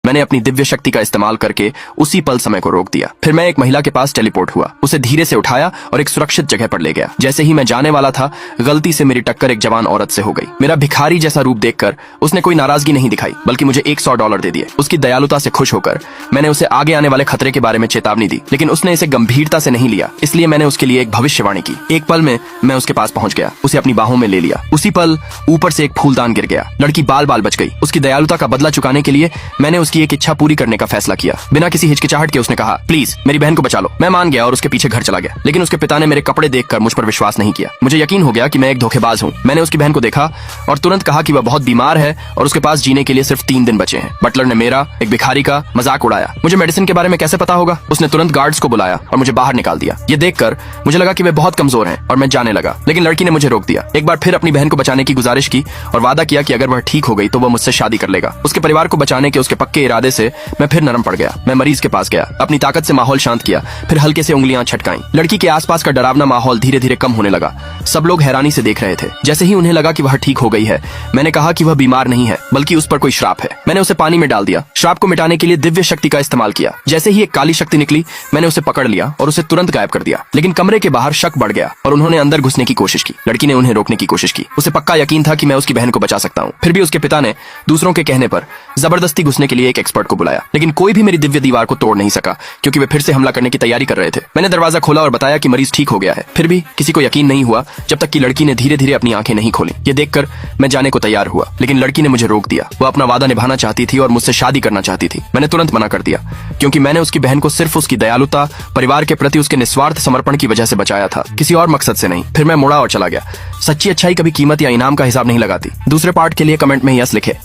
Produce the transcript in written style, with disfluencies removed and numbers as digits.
मैंने अपनी दिव्य शक्ति का इस्तेमाल करके उसी पल समय को रोक दिया। फिर मैं एक महिला के पास टेलीपोर्ट हुआ, उसे धीरे से उठाया और एक सुरक्षित जगह पर ले गया। जैसे ही मैं जाने वाला था, गलती से मेरी टक्कर एक जवान औरत से हो गई। मेरा भिखारी जैसा रूप देखकर उसने कोई नाराजगी नहीं दिखाई, बल्कि मुझे $100 दे दिए। उसकी दयालुता से खुश होकर मैंने उसे आगे आने वाले खतरे के बारे में चेतावनी दी, लेकिन उसने इसे गंभीरता से नहीं लिया। इसलिए मैंने उसके लिए एक भविष्यवाणी की। एक पल में मैं उसके पास पहुंच गया, उसे अपनी बाहों में ले लिया। उसी पल ऊपर से एक फूलदान गिर गया। लड़की बाल बाल बच गई। उसकी दयालुता का बदला चुकाने के लिए मैंने उसकी एक इच्छा पूरी करने का फैसला किया। बिना किसी हिचकिचाहट के उसने कहा, प्लीज मेरी बहन को बचा लो। मैं मान गया और उसके पीछे घर चला गया। लेकिन उसके पिता ने मेरे कपड़े देखकर मुझ पर विश्वास नहीं किया। मुझे यकीन हो गया कि मैं एक धोखेबाज हूँ। मैंने उसकी बहन को देखा और तुरंत कहा कि वह बहुत बीमार है और उसके पास जीने के लिए सिर्फ 3 दिन बचे हैं। बटलर ने मेरा, एक भिखारी का मजाक उड़ाया। मुझे मेडिसिन के बारे में कैसे पता होगा? उसने तुरंत गार्ड्स को बुलाया और मुझे बाहर निकाल दिया। ये देखकर मुझे लगा कि वे बहुत कमजोर हैं और मैं जाने लगा, लेकिन लड़की ने मुझे रोक दिया। एक बार फिर अपनी बहन को बचाने की गुजारिश की और वादा किया कि अगर वह ठीक हो गई तो वह मुझसे शादी कर लेगा। उसके परिवार को बचाने के उसके पक्के इरादे से मैं फिर नरम पड़ गया। मैं मरीज के पास गया, अपनी ताकत से माहौल शांत किया, फिर हल्के से उंगलियां छटकाई। लड़की के आसपास का डरावना माहौल धीरे धीरे कम होने लगा। सब लोग हैरानी से देख रहे थे। जैसे ही उन्हें लगा कि वह ठीक हो गई है, मैंने कहा कि वह बीमार नहीं है, बल्कि उस पर कोई श्राप है। मैंने उसे पानी में डाल दिया। श्राप को मिटाने के लिए दिव्य शक्ति का इस्तेमाल किया। जैसे ही एक काली शक्ति निकली, मैंने उसे पकड़ लिया और उसे तुरंत गायब कर दिया। लेकिन कमरे के बाहर शक बढ़ गया और उन्होंने अंदर घुसने की कोशिश की। लड़की ने उन्हें रोकने की कोशिश की। उसे पक्का यकीन था कि मैं उसकी बहन को बचा सकता हूँ। फिर भी उसके पिता ने दूसरों के कहने पर जबरदस्ती घुसने के लिए एक एक्सपर्ट को बुलाया, लेकिन कोई भी मेरी दिव्य दीवार को तोड़ नहीं सका, क्योंकि वे फिर से हमला करने की तैयारी कर रहे थे। मैंने दरवाजा खोला और बताया कि मरीज ठीक हो गया है। फिर भी किसी को यकीन नहीं हुआ जब तक कि लड़की ने धीरे धीरे अपनी आंखें नहीं खोली। ये देखकर मैं जाने को तैयार हुआ, लेकिन लड़की ने मुझे रोक दिया। वो अपना वादा निभाना चाहती थी और मुझसे शादी करना चाहती थी। मैंने तुरंत मना कर दिया, क्योंकि मैंने उसकी बहन को सिर्फ उसकी दयालुता, परिवार के प्रति उसके निस्वार्थ समर्पण की वजह से बचाया था, किसी और मकसद से नहीं। फिर मैं मुड़ा और चला गया। सच्ची अच्छाई कभी कीमत या इनाम का हिसाब नहीं लगाती। दूसरे पार्ट के लिए कमेंट में यस लिखे।